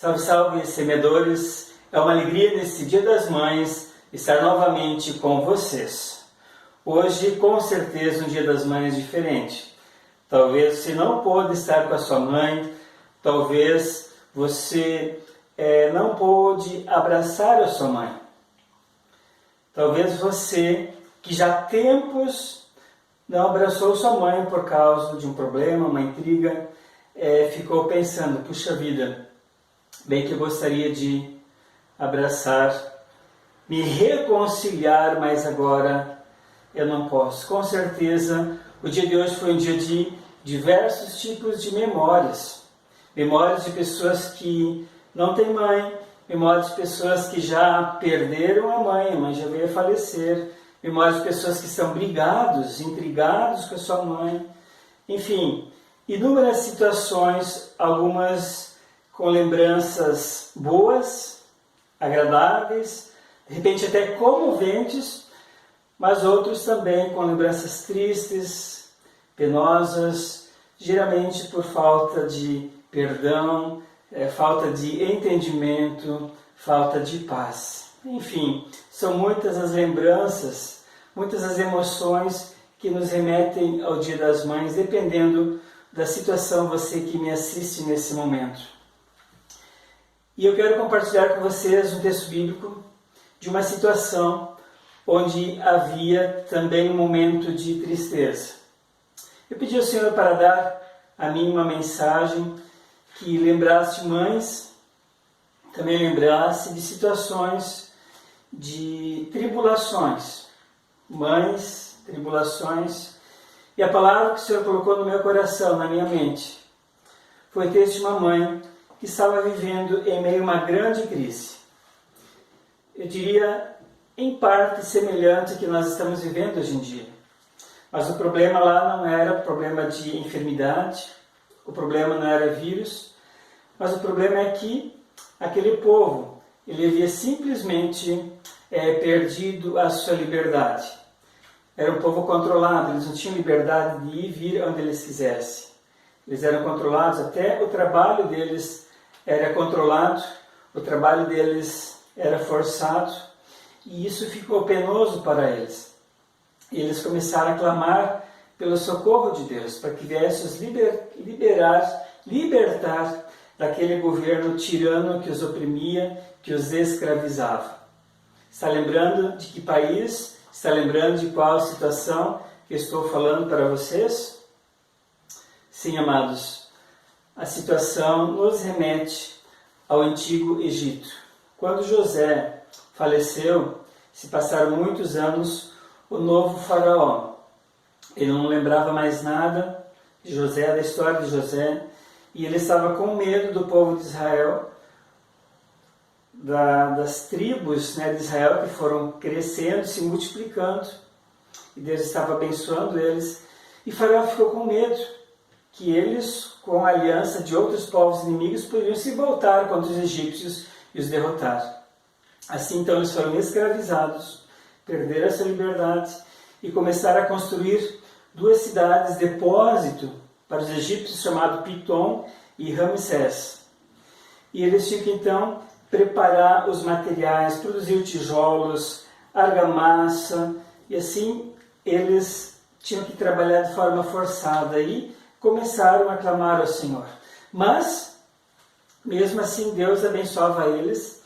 Salve, salve, semeadores! É uma alegria nesse Dia das Mães estar novamente com vocês. Hoje, com certeza, um Dia das Mães diferente. Talvez você não pôde estar com a sua mãe, talvez você não pôde abraçar a sua mãe. Talvez você, que já há tempos não abraçou sua mãe por causa de um problema, uma intriga, ficou pensando, puxa vida, bem que eu gostaria de abraçar, me reconciliar, mas agora eu não posso. Com certeza, o dia de hoje foi um dia de diversos tipos de memórias. Memórias de pessoas que não têm mãe, memórias de pessoas que já perderam a mãe já veio a falecer, memórias de pessoas que estão intrigados com a sua mãe. Enfim, inúmeras situações, algumas com lembranças boas, agradáveis, de repente até comoventes, mas outros também com lembranças tristes, penosas, geralmente por falta de perdão, falta de entendimento, falta de paz. Enfim, são muitas as lembranças, muitas as emoções que nos remetem ao Dia das Mães, dependendo da situação, você que me assiste nesse momento. E eu quero compartilhar com vocês um texto bíblico de uma situação onde havia também um momento de tristeza. Eu pedi ao Senhor para dar a mim uma mensagem que lembrasse mães, também lembrasse de situações de tribulações. Mães, tribulações. E a palavra que o Senhor colocou no meu coração, na minha mente, foi o texto de uma mãe que estava vivendo em meio a uma grande crise. Eu diria, em parte, semelhante ao que nós estamos vivendo hoje em dia. Mas o problema lá não era problema de enfermidade, o problema não era vírus, mas o problema é que aquele povo, ele havia simplesmente perdido a sua liberdade. Era um povo controlado, eles não tinham liberdade de ir e vir onde eles quisessem. Eles eram controlados, até o trabalho deles era controlado, o trabalho deles era forçado, e isso ficou penoso para eles. E eles começaram a clamar pelo socorro de Deus, para que viesse os libertar daquele governo tirano que os oprimia, que os escravizava. Está lembrando de que país? Está lembrando de qual situação que eu estou falando para vocês? Sim, amados, a situação nos remete ao antigo Egito. Quando José faleceu, se passaram muitos anos, o novo faraó, ele não lembrava mais nada de José, da história de José, e ele estava com medo do povo de Israel, das tribos de Israel que foram crescendo, se multiplicando, e Deus estava abençoando eles, e Faraó ficou com medo que eles, com a aliança de outros povos inimigos, poderiam se voltar contra os egípcios e os derrotar. Assim, então, eles foram escravizados, perderam essa liberdade e começaram a construir duas cidades depósito para os egípcios, chamado Pitom e Ramsés. E eles tinham que, então, preparar os materiais, produzir tijolos, argamassa, e assim eles tinham que trabalhar de forma forçada e começaram a clamar ao Senhor. Mas, mesmo assim, Deus abençoava eles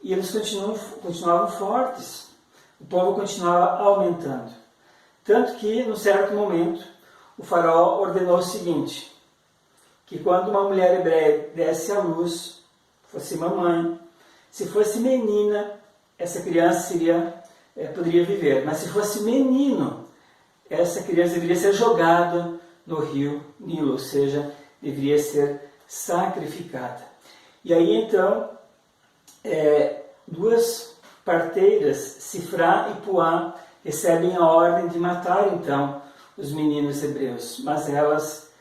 e eles continuavam fortes. O povo continuava aumentando. Tanto que, num certo momento, o faraó ordenou o seguinte, que quando uma mulher hebreia desse à luz, fosse mamãe, se fosse menina, essa criança poderia viver. Mas se fosse menino, essa criança deveria ser jogada no rio Nilo, ou seja, deveria ser sacrificada. E aí então, duas parteiras, Sifrá e Puá, recebem a ordem de matar então os meninos hebreus, mas elas,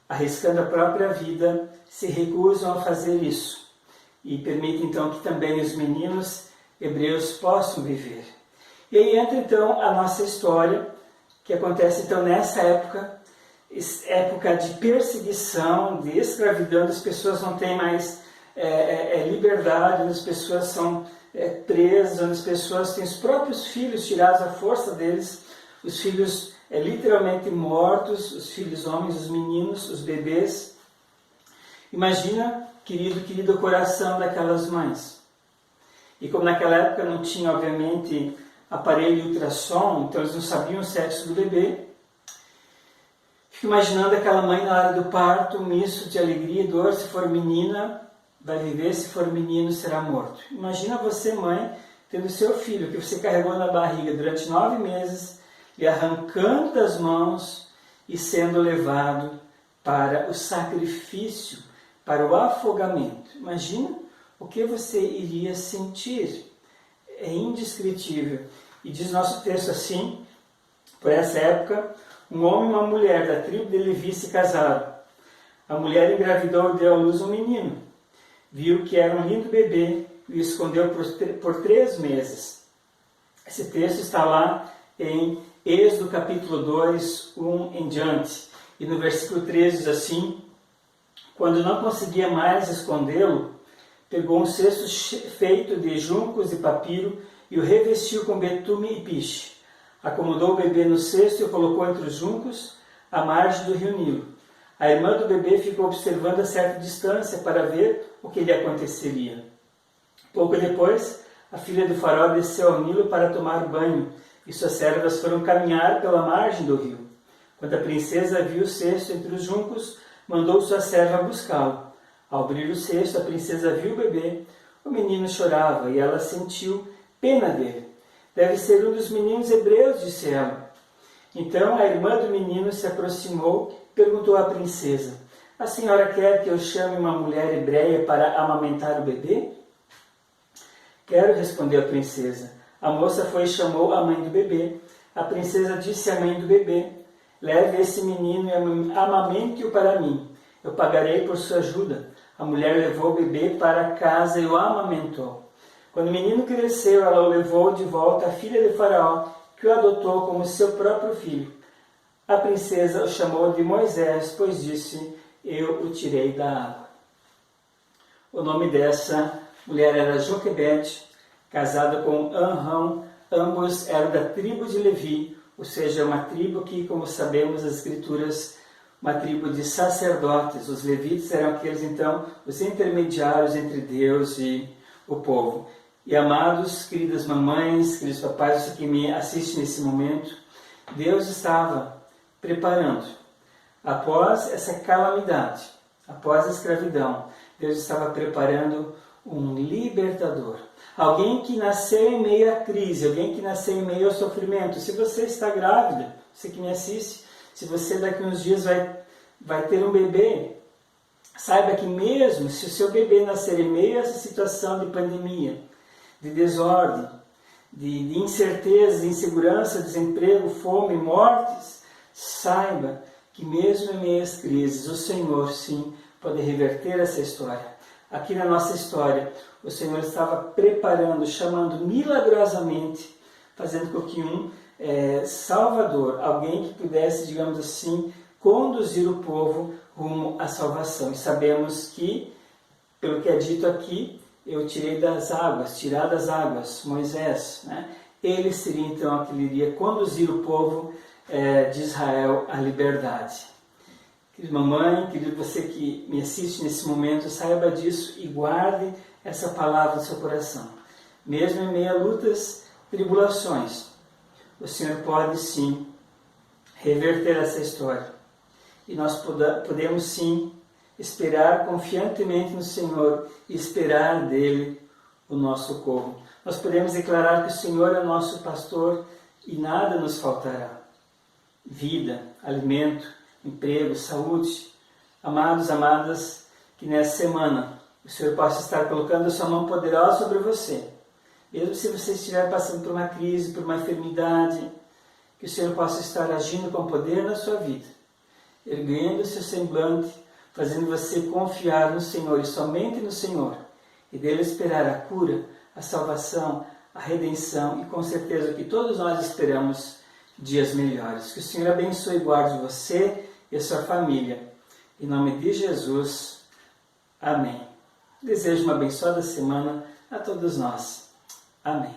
arriscando a própria vida, se recusam a fazer isso e permitem então que também os meninos hebreus possam viver. E aí entra então a nossa história, que acontece então nessa época de perseguição, de escravidão, as pessoas não têm mais liberdade, onde as pessoas são presas, onde as pessoas têm os próprios filhos tirados à força deles, os filhos literalmente mortos, os filhos homens, os meninos, os bebês. Imagina, querida, o coração daquelas mães. E como naquela época não tinha, obviamente, aparelho de ultrassom, então eles não sabiam o sexo do bebê. Fico imaginando aquela mãe na hora do parto, um misto de alegria e dor. Se for menina, vai viver; se for menino, será morto. Imagina você, mãe, tendo seu filho, que você carregou na barriga durante 9 meses, lhe arrancando das mãos e sendo levado para o sacrifício, para o afogamento. Imagina o que você iria sentir. É indescritível. E diz nosso texto assim: por essa época, um homem e uma mulher da tribo de Levi se casaram. A mulher engravidou e deu à luz um menino. Viu que era um lindo bebê e o escondeu por 3 meses. Esse texto está lá em Êxodo capítulo 2, 1 em diante. E no versículo 13 diz assim: quando não conseguia mais escondê-lo, pegou um cesto feito de juncos e papiro e o revestiu com betume e piche. Acomodou o bebê no cesto e o colocou entre os juncos, à margem do rio Nilo. A irmã do bebê ficou observando a certa distância para ver o que lhe aconteceria. Pouco depois, a filha do faraó desceu ao Nilo para tomar banho, e suas servas foram caminhar pela margem do rio. Quando a princesa viu o cesto entre os juncos, mandou sua serva buscá-lo. Ao abrir o cesto, a princesa viu o bebê. O menino chorava e ela sentiu pena dele. Deve ser um dos meninos hebreus, disse ela. Então a irmã do menino se aproximou e perguntou à princesa: a senhora quer que eu chame uma mulher hebreia para amamentar o bebê? Quero, respondeu a princesa. A moça foi e chamou a mãe do bebê. A princesa disse à mãe do bebê: leve esse menino e amamente-o para mim. Eu pagarei por sua ajuda. A mulher levou o bebê para casa e o amamentou. Quando o menino cresceu, ela o levou de volta à filha de Faraó, que o adotou como seu próprio filho. A princesa o chamou de Moisés, pois disse: eu o tirei da água. O nome dessa mulher era Joquebede, casada com Anrão. Ambos eram da tribo de Levi, ou seja, uma tribo que, como sabemos as Escrituras, uma tribo de sacerdotes. Os levitas eram aqueles, então, os intermediários entre Deus e o povo. E amados, queridas mamães, queridos papais, você que me assiste nesse momento, Deus estava preparando, após essa calamidade, após a escravidão, Deus estava preparando um libertador. Alguém que nasceu em meio à crise, alguém que nasceu em meio ao sofrimento. Se você está grávida, você que me assiste, se você daqui a uns dias vai ter um bebê, saiba que mesmo se o seu bebê nascer em meio a essa situação de pandemia, de desordem, de incerteza, de insegurança, desemprego, fome, mortes, saiba que mesmo em meio às crises, o Senhor sim pode reverter essa história. Aqui na nossa história, o Senhor estava preparando, chamando milagrosamente, fazendo com que um Salvador, alguém que pudesse, digamos assim, conduzir o povo rumo à salvação. E sabemos que, pelo que é dito aqui, eu tirei das águas, tirar das águas, Moisés, né? Ele seria então aquele que iria conduzir o povo de Israel à liberdade. Querida mamãe, querido você que me assiste nesse momento, saiba disso e guarde essa palavra no seu coração. Mesmo em meio a lutas, tribulações, o Senhor pode sim reverter essa história. E nós podemos sim esperar confiantemente no Senhor e esperar dele o nosso socorro. Nós podemos declarar que o Senhor é nosso pastor e nada nos faltará. Vida, alimento, emprego, saúde. Amados, amadas, que nessa semana o Senhor possa estar colocando a sua mão poderosa sobre você. Mesmo se você estiver passando por uma crise, por uma enfermidade, que o Senhor possa estar agindo com poder na sua vida, erguendo o seu semblante, fazendo você confiar no Senhor e somente no Senhor, e dele esperar a cura, a salvação, a redenção e com certeza que todos nós esperamos dias melhores. Que o Senhor abençoe e guarde você e a sua família. Em nome de Jesus. Amém. Desejo uma abençoada semana a todos nós. Amém.